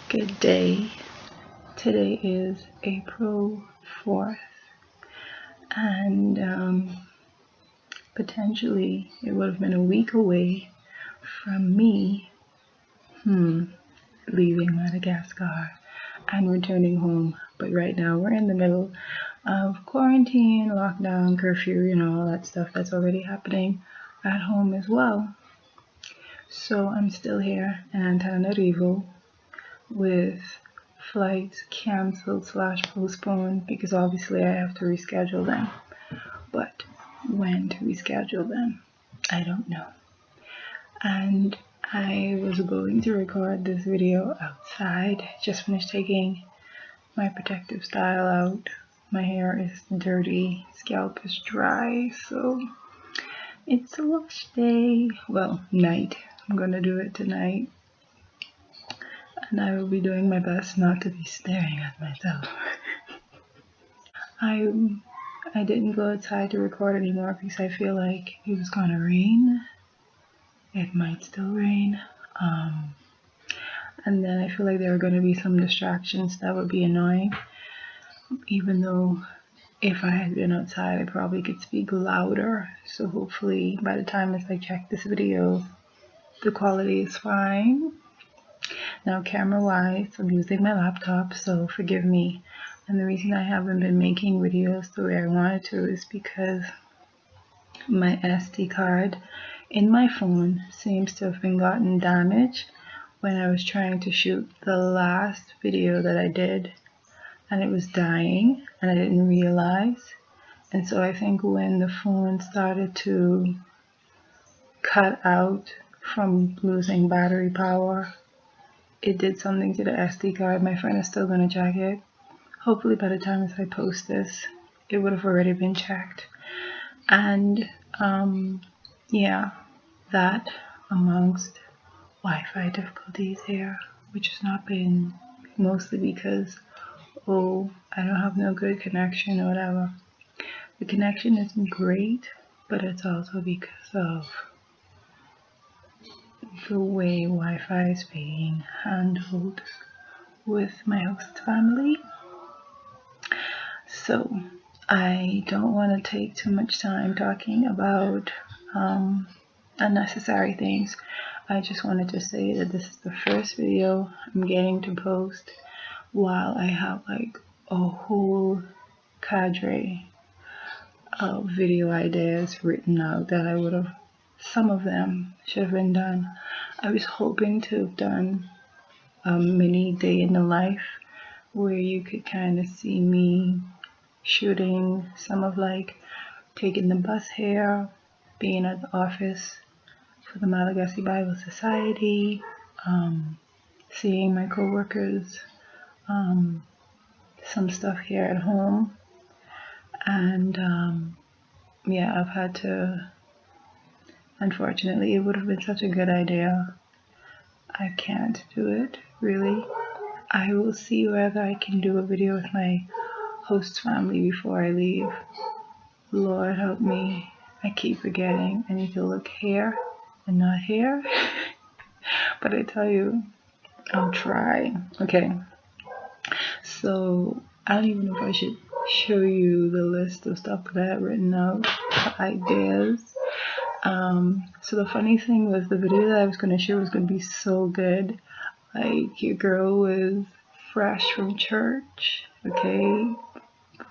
Good day. Today is April 4th, and potentially it would have been a week away from me leaving Madagascar and returning home. But right now we're in the middle of quarantine, lockdown, curfew, all that stuff that's already happening at home as well. So I'm still here in Antananarivo with flights canceled / postponed because obviously I have to reschedule them. But when to reschedule them, I don't know. And I was going to record this video outside. Just finished taking my protective style out. My hair is dirty, scalp is dry, so it's a wash day. Well, night. I'm gonna do it tonight. And I will be doing my best not to be staring at myself. I didn't go outside to record anymore because I feel like it was gonna rain. It might still rain. And then I feel like there are gonna be some distractions that would be annoying. Even though if I had been outside, I probably could speak louder. So hopefully by the time I check this video, the quality is fine. Now camera wise, I'm using my laptop, so forgive me. And the reason I haven't been making videos the way I wanted to is because my SD card in my phone seems to have been gotten damaged when I was trying to shoot the last video that I did, and it was dying and I didn't realize. And so I think when the phone started to cut out from losing battery power, it did something to the SD card. My friend is still gonna check it. Hopefully by the time as I post this, it would have already been checked. And yeah, that amongst Wi-Fi difficulties here, which has not been mostly because I don't have no good connection or whatever. The connection isn't great, but it's also because of the way Wi-Fi is being handled with my host family. So I don't want to take too much time talking about unnecessary things. I just wanted to say that this is the first video I'm getting to post while I have a whole cadre of video ideas written out that I would have, some of them should have been done. I was hoping to have done a mini day in the life where you could kind of see me shooting some of taking the bus here, being at the office for the Malagasy Bible Society, seeing my co-workers, some stuff here at home, and yeah, I've had to, unfortunately, it would have been such a good idea. I can't do it, really. I will see whether I can do a video with my host family before I leave. Lord help me, I keep forgetting. I need to look here and not here. But I tell you, I'll try. Okay, so I don't even know if I should show you the list of stuff that I have written out, ideas. So the funny thing was the video that I was going to shoot was going to be so good. Your girl was fresh from church, okay,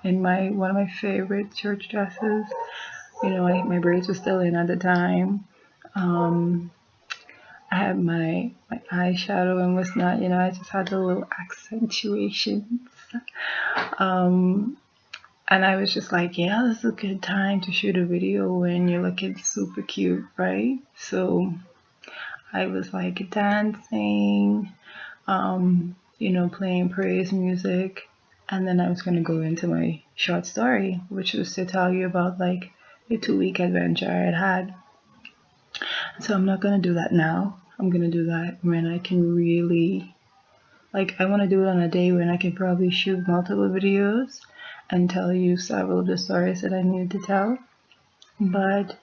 in one of my favorite church dresses. My braids were still in at the time. I had my eyeshadow and was not, I just had the little accentuations. And I was just like, yeah, this is a good time to shoot a video when you're looking super cute, right? So I was dancing, playing praise music. And then I was going to go into my short story, which was to tell you about the 2-week adventure I had. So I'm not going to do that now. I'm going to do that when I can really, I want to do it on a day when I can probably shoot multiple videos and tell you several of the stories that I need to tell. But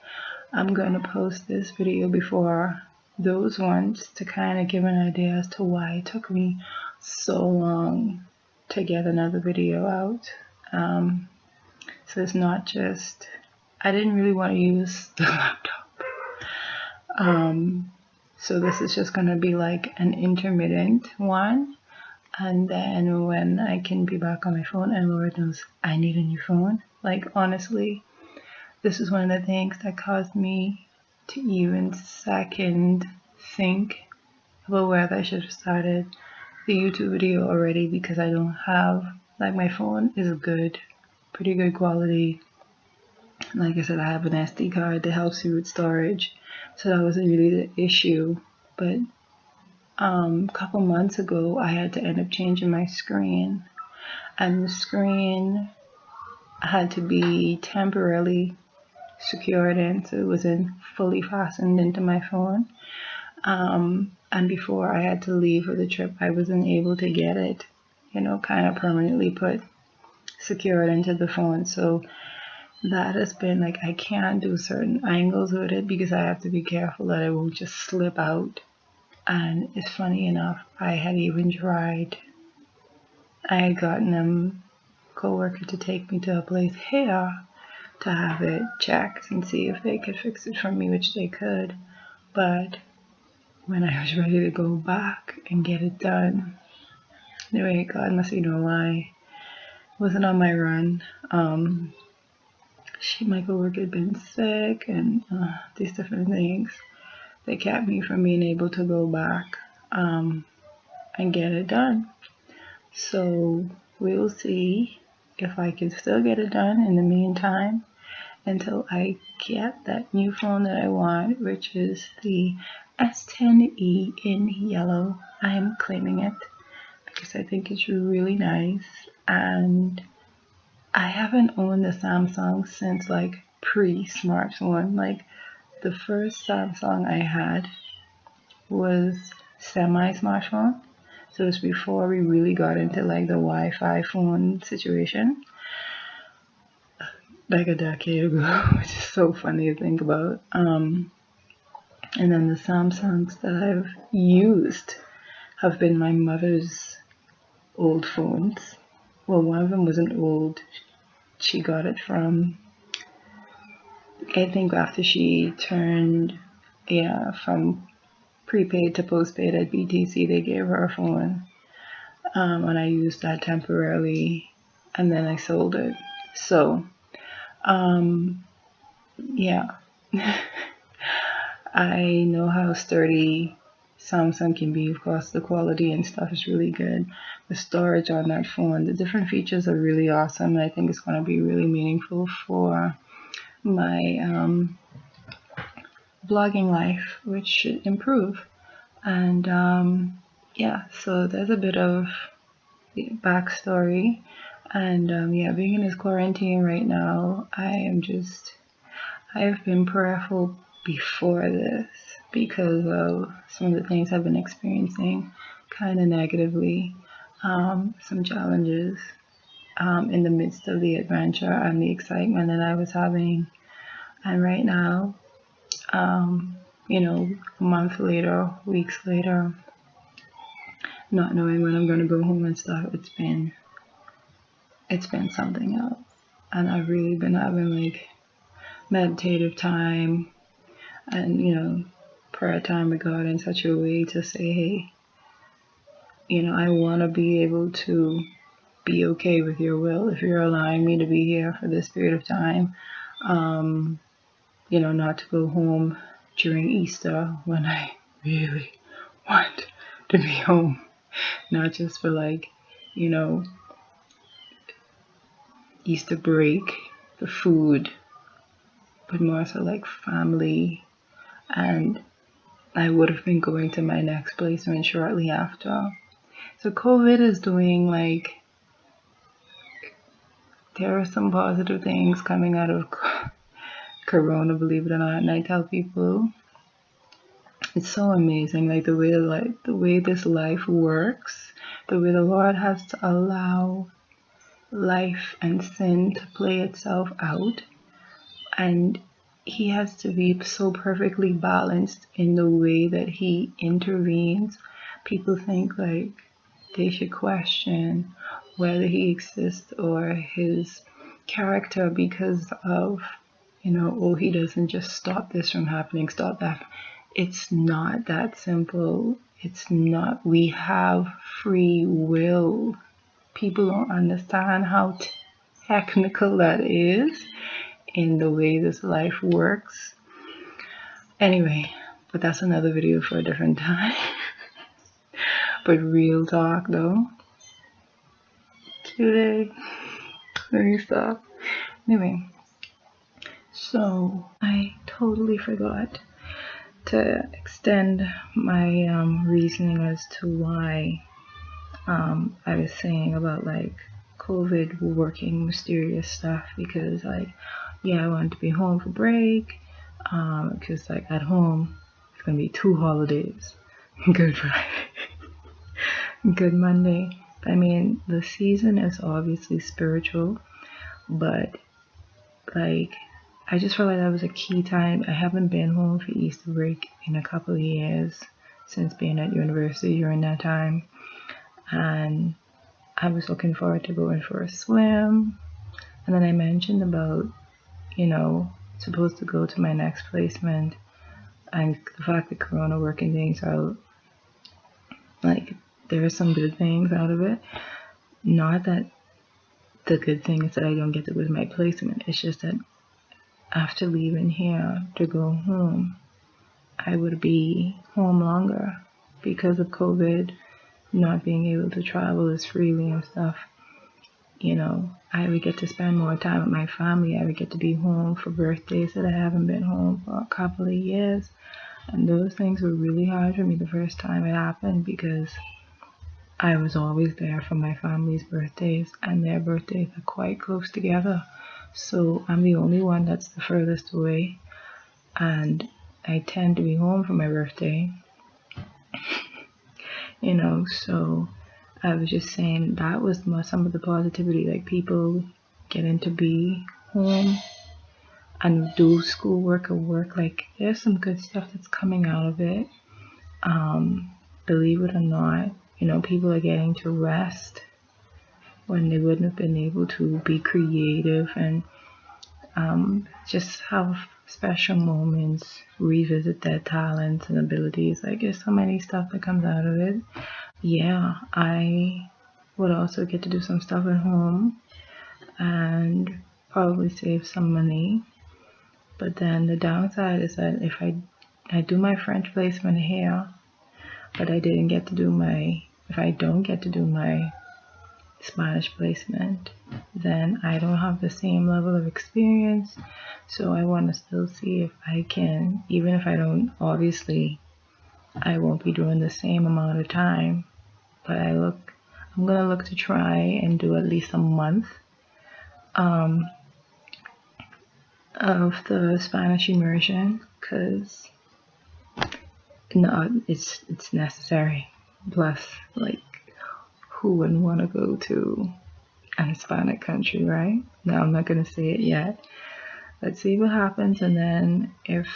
I'm going to post this video before those ones to kind of give an idea as to why it took me so long to get another video out. So it's not just, I didn't really want to use the laptop. So this is just going to be like an intermittent one. And then when I can be back on my phone, and Lord knows I need a new phone. Like, honestly, this is one of the things that caused me to even second think about whether I should have started the YouTube video already, because I don't have, like, my phone is good, pretty good quality. Like I said, I have an SD card that helps you with storage, so that wasn't really the issue. But a couple months ago, I had to end up changing my screen, and the screen had to be temporarily secured in, so it wasn't fully fastened into my phone. And before I had to leave for the trip, I wasn't able to get it, kind of permanently secured into the phone. So that has been like, I can't do certain angles with it because I have to be careful that it won't just slip out. And it's funny enough, I had even tried, I had gotten a co-worker to take me to a place here to have it checked and see if they could fix it for me, which they could. But when I was ready to go back and get it done, anyway, God must know why, wasn't on my run. My co-worker had been sick, and these different things, they kept me from being able to go back and get it done. So we'll see if I can still get it done in the meantime until I get that new phone that I want, which is the S10e in yellow. I am claiming it because I think it's really nice, and I haven't owned a Samsung since like pre-smartphone. Like, the first Samsung I had was semi-smartphone. So it's before we really got into like the Wi-Fi phone situation, like a decade ago, which is so funny to think about. And then the Samsungs that I've used have been my mother's old phones. Well, one of them wasn't old. She got it from, I think after she turned, from prepaid to postpaid at BTC, they gave her a phone. And I used that temporarily, and then I sold it. So, yeah. I know how sturdy Samsung can be. Of course, the quality and stuff is really good. The storage on that phone, the different features are really awesome. And I think it's going to be really meaningful for my blogging life, which should improve. And so there's a bit of backstory. And being in this quarantine right now, I have been prayerful before this because of some of the things I've been experiencing kind of negatively, some challenges in the midst of the adventure and the excitement that I was having. And right now, a month later, weeks later, not knowing when I'm going to go home and stuff, it's been something else. And I've really been having like meditative time and prayer time with God in such a way to say, hey, I want to be able to be okay with your will if you're allowing me to be here for this period of time. Not to go home during Easter when I really want to be home, not just for like Easter break, the food, but more so like family. And I would have been going to my next placement shortly after. So COVID is doing like, there are some positive things coming out of Corona, believe it or not. And I tell people, it's so amazing, like the way this life works, the way the Lord has to allow life and sin to play itself out, and he has to be so perfectly balanced in the way that he intervenes. People think like they should question whether he exists or his character because of, oh, he doesn't just stop this from happening, stop that. It's not that simple. It's not. We have free will. People don't understand how technical that is in the way this life works. Anyway, but that's another video for a different time. But real talk though. Today, let me stop. Anyway, so I totally forgot to extend my reasoning as to why I was saying about like COVID working mysterious stuff, because like, yeah, I wanted to be home for break, because like at home it's gonna be 2 holidays, Good Friday, Good Monday. I mean, the season is obviously spiritual, but like I just felt like that was a key time. I haven't been home for Easter break in a couple of years since being at university during that time, and I was looking forward to going for a swim. And then I mentioned about, supposed to go to my next placement, and the fact that Corona working things out, like there are some good things out of it. Not that the good thing is that I don't get to go to my placement. It's just that after leaving here to go home, I would be home longer because of COVID, not being able to travel as freely and stuff. I would get to spend more time with my family. I would get to be home for birthdays that I haven't been home for a couple of years. And those things were really hard for me the first time it happened, because I was always there for my family's birthdays, and their birthdays are quite close together. So I'm the only one that's the furthest away, and I tend to be home for my birthday. So I was just saying that was some of the positivity, like people getting to be home and do schoolwork or work. Like there's some good stuff that's coming out of it. Believe it or not, people are getting to rest when they wouldn't have been able to be creative and just have special moments, revisit their talents and abilities. Like there's so many stuff that comes out of it. Yeah, I would also get to do some stuff at home and probably save some money. But then the downside is that if I do my French placement here, but if I don't get to do my Spanish placement, then I don't have the same level of experience. So I want to still see if I can, even if I don't, obviously I won't be doing the same amount of time, but I'm gonna look to try and do at least a month of the Spanish immersion, because it's necessary. Plus, like, who wouldn't want to go to a Hispanic country, right? No, I'm not gonna say it yet. Let's see what happens, and then if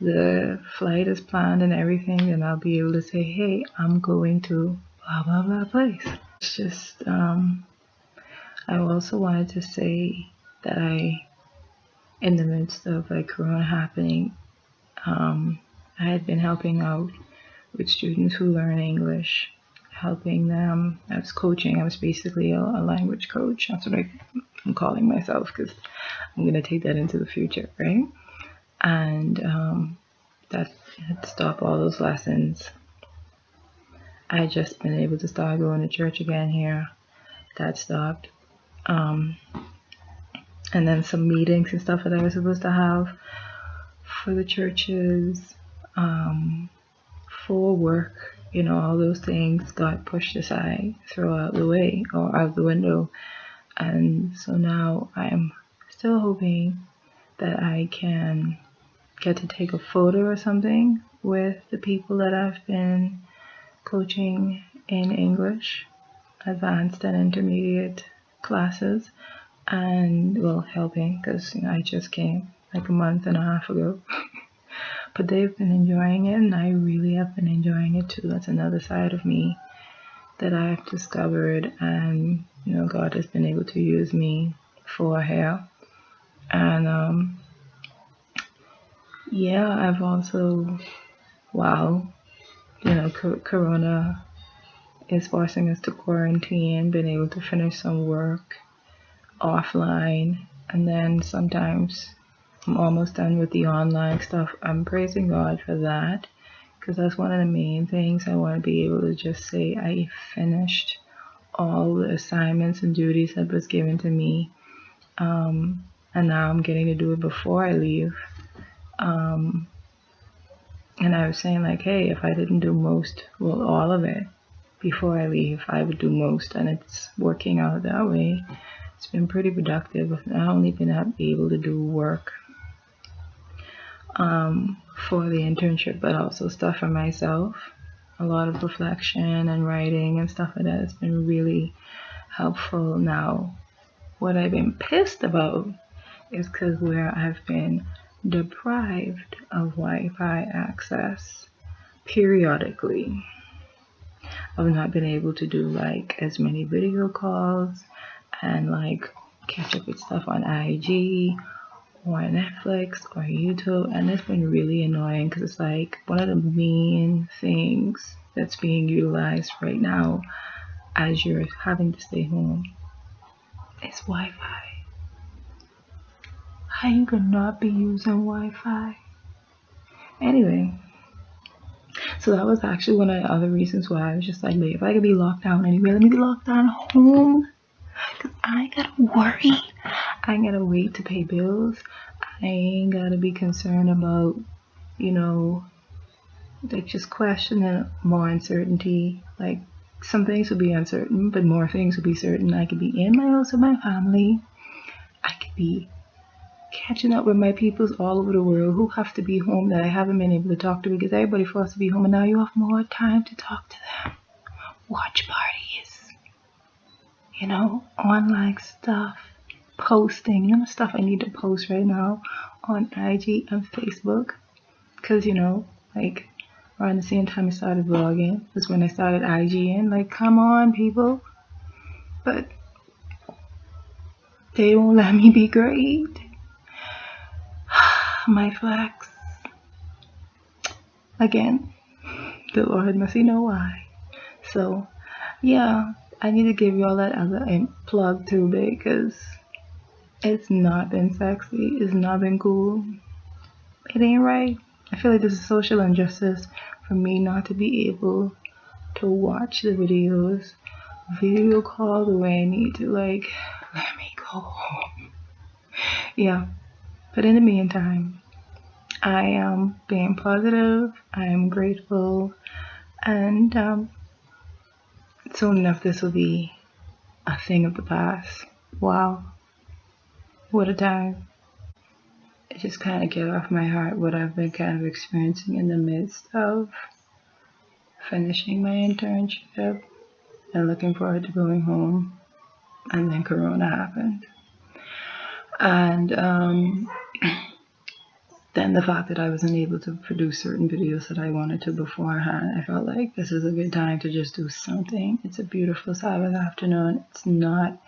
the flight is planned and everything, then I'll be able to say, hey, I'm going to blah blah blah place. It's just I also wanted to say that in the midst of like Corona happening, I had been helping out with students who learn English, helping them. I was coaching. I was basically a language coach. That's what I'm calling myself, because I'm going to take that into the future, right? And that had to stop all those lessons. I had just been able to start going to church again here. That stopped. And then some meetings and stuff that I was supposed to have for the churches, for work, all those things got pushed aside, thrown out the way or out the window. And so now I'm still hoping that I can get to take a photo or something with the people that I've been coaching in English, advanced and intermediate classes, and helping, because I just came like a month and a half ago. But they've been enjoying it, and I really have been enjoying it too. That's another side of me that I've discovered, and God has been able to use me for hair. And I've also, Corona is forcing us to quarantine, been able to finish some work offline, and then sometimes I'm almost done with the online stuff. I'm praising God for that, because that's one of the main things. I want to be able to just say I finished all the assignments and duties that was given to me, and now I'm getting to do it before I leave. And I was saying, like, hey, if I didn't do all of it before I leave, I would do most, and it's working out that way. It's been pretty productive. I've not only been able to do work for the internship, but also stuff for myself. A lot of reflection and writing and stuff like that has been really helpful. Now, what I've been pissed about is because where I've been deprived of Wi-Fi access periodically, I've not been able to do like as many video calls and like catch up with stuff on IG or Netflix or YouTube, and it's been really annoying because it's like one of the main things that's being utilized right now as you're having to stay home is Wi-Fi. How you could not be using Wi-Fi? Anyway, so that was actually one of the other reasons why I was just like, if I could be locked down anywhere, let me be locked down home, because I ain't gotta worry. I ain't gotta wait to pay bills. I ain't gotta be concerned about, like just questioning more uncertainty. Like some things will be uncertain, but more things will be certain. I could be in my house with my family. I could be catching up with my peoples all over the world who have to be home that I haven't been able to talk to because everybody forced to be home, and now you have more time to talk to them. Watch parties, online stuff, posting, stuff I need to post right now on IG and Facebook, because like around the same time I started vlogging was when I started IGing. Like, come on, people, but they won't let me be great. My flex. Again, the Lord must know why. So, I need to give y'all that other plug too, because it's not been sexy. It's not been cool. It ain't right. I feel like this is social injustice for me not to be able to watch the videos, video call the way I need to. Like, let me go home. Yeah. But in the meantime, I am being positive. I am grateful. And soon enough, this will be a thing of the past. Wow. What a time. It just kind of get off my heart what I've been kind of experiencing in the midst of finishing my internship and looking forward to going home. And then Corona happened. And then the fact that I wasn't able to produce certain videos that I wanted to beforehand, I felt like this is a good time to just do something. It's a beautiful Sabbath afternoon. It's not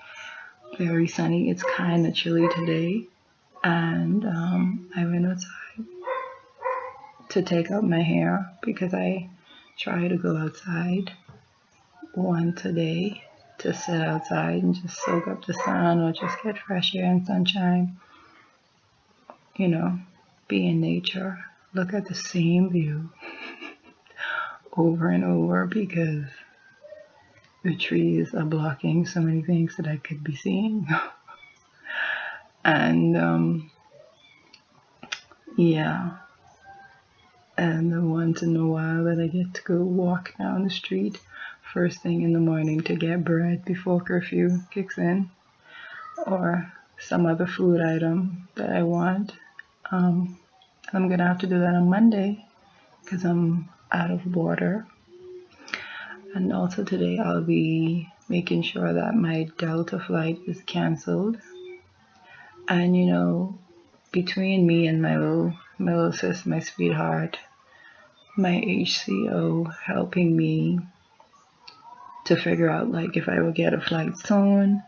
very sunny. It's kind of chilly today. And I went outside to take out my hair because I try to go outside once a day to sit outside and just soak up the sun or just get fresh air and sunshine. Be in nature, look at the same view over and over because the trees are blocking so many things that I could be seeing. And and the once in a while that I get to go walk down the street first thing in the morning to get bread before curfew kicks in, or some other food item that I want. I'm gonna have to do that on Monday because I'm out of water. And also today I'll be making sure that my Delta flight is canceled. And between me and my little sis, my sweetheart, my HCO helping me to figure out like if I will get a flight soon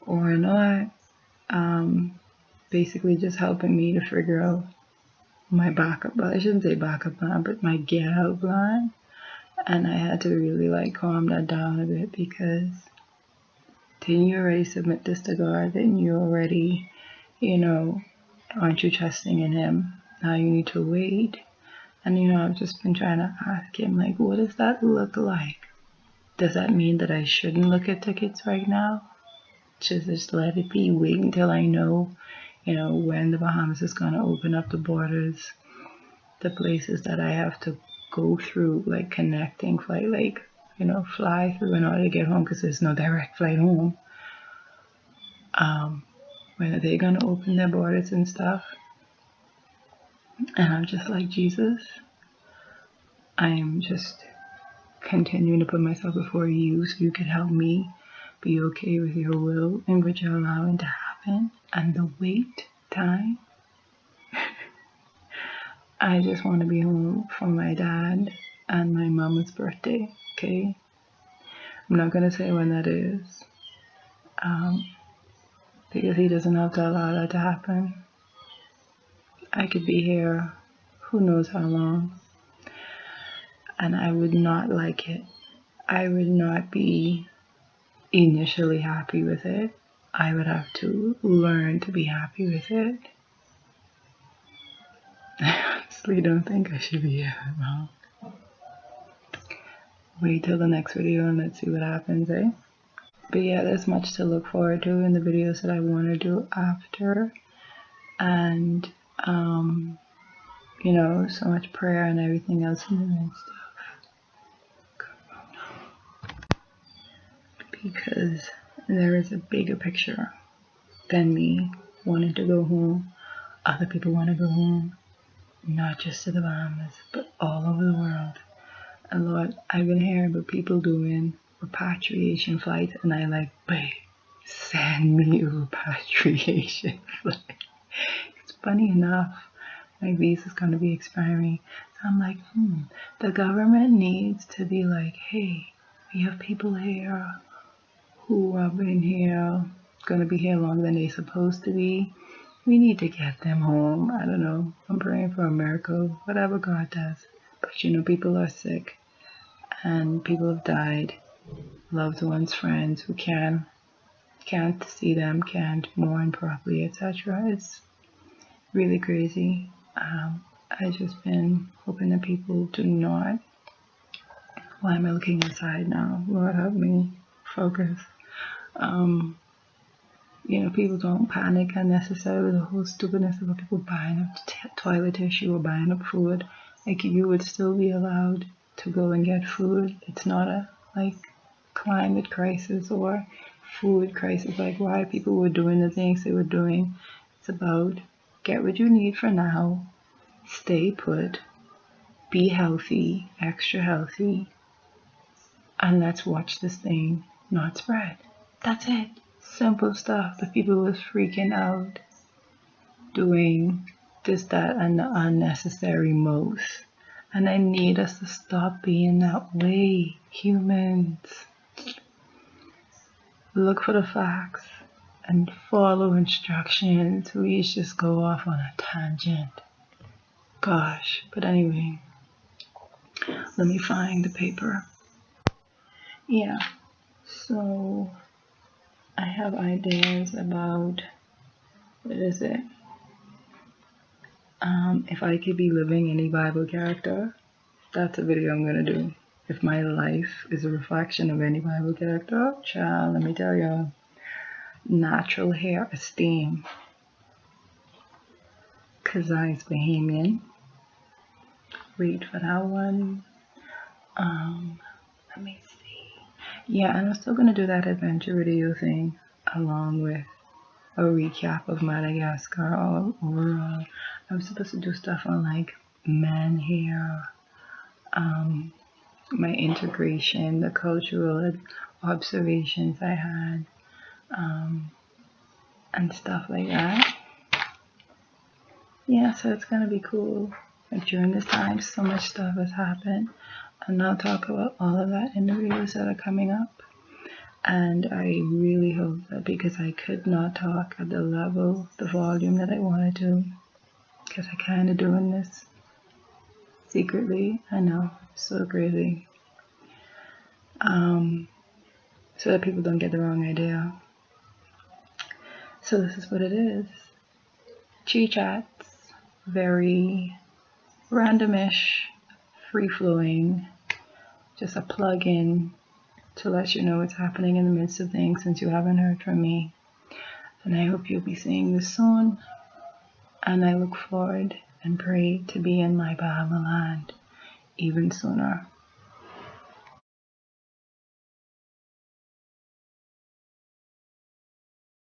or not. Basically just helping me to figure out my backup, well, I shouldn't say backup plan, but my get out plan. And I had to really like calm that down a bit, because didn't you already submit this to God? Didn't you already, aren't you trusting in Him? Now you need to wait. And I've just been trying to ask Him, like, what does that look like? Does that mean that I shouldn't look at tickets right now? Just let it be, wait until I know, when the Bahamas is going to open up the borders, the places that I have to go through, like connecting flight, like, fly through in order to get home, because there's no direct flight home. When are they going to open their borders and stuff? And I'm just like, Jesus, I am just continuing to put myself before you so you could help me be okay with your will and what you're allowing to happen, and the wait time. I just want to be home for my dad and my mama's birthday, okay? I'm not going to say when that is, because he doesn't have to allow that to happen. I could be here who knows how long, and I would not like it. I would not be initially happy with it. I would have to learn to be happy with it. I honestly don't think I should be here that long. Wait till the next video and let's see what happens, eh? But yeah, there's much to look forward to in the videos that I want to do after. And, so much prayer and everything else in the midst of. Because there is a bigger picture than me wanting to go home. Other people want to go home, not just to the Bahamas, but all over the world. And Lord, I've been hearing about people doing repatriation flights, and I like, babe, send me a repatriation flight. It's funny enough, my visa's going to be expiring. So I'm like, the government needs to be like, hey, we have people here who have been here, going to be here longer than they're supposed to be. We need to get them home. I don't know. I'm praying for a miracle, whatever God does. But people are sick and people have died. Loved ones, friends who can't see them, can't mourn properly, etc. It's really crazy. I've just been hoping that people do not. Why am I looking inside now? Lord, help me focus. People don't panic unnecessarily. The whole stupidness of people buying up toilet tissue or buying up food. Like, you would still be allowed to go and get food. It's not a climate crisis or food crisis, like why people were doing the things they were doing. It's about get what you need for now, stay put, be healthy, extra healthy, and let's watch this thing not spread. That's it. Simple stuff. But people was freaking out doing this, that, and the unnecessary most. And I need us to stop being that way, humans. Look for the facts and follow instructions. We just go off on a tangent. Gosh, but anyway, let me find the paper. Yeah, so I have ideas about, what is it? If I could be living any Bible character, that's a video I'm going to do. If my life is a reflection of any Bible character, child, let me tell y'all. Natural hair esteem. Kazai's Bahamian. Wait for that one. Let me see. Yeah, and I'm still going to do that adventure video thing along with a recap of Madagascar all overall. I'm supposed to do stuff on man hair, my integration, the cultural observations I had, and stuff like that. Yeah, so it's gonna be cool. During this time, so much stuff has happened. and I'll talk about all of that in the videos that are coming up. And I really hope that, because I could not talk at the level, the volume that I wanted to, because I kind of doing this secretly. I know, so crazy. So that people don't get the wrong idea. So this is what it is. Chi chats, very randomish, free-flowing, just a plug-in to let you know what's happening in the midst of things since you haven't heard from me. And I hope you'll be seeing this soon. And I look forward and pray to be in my Bahama land even sooner.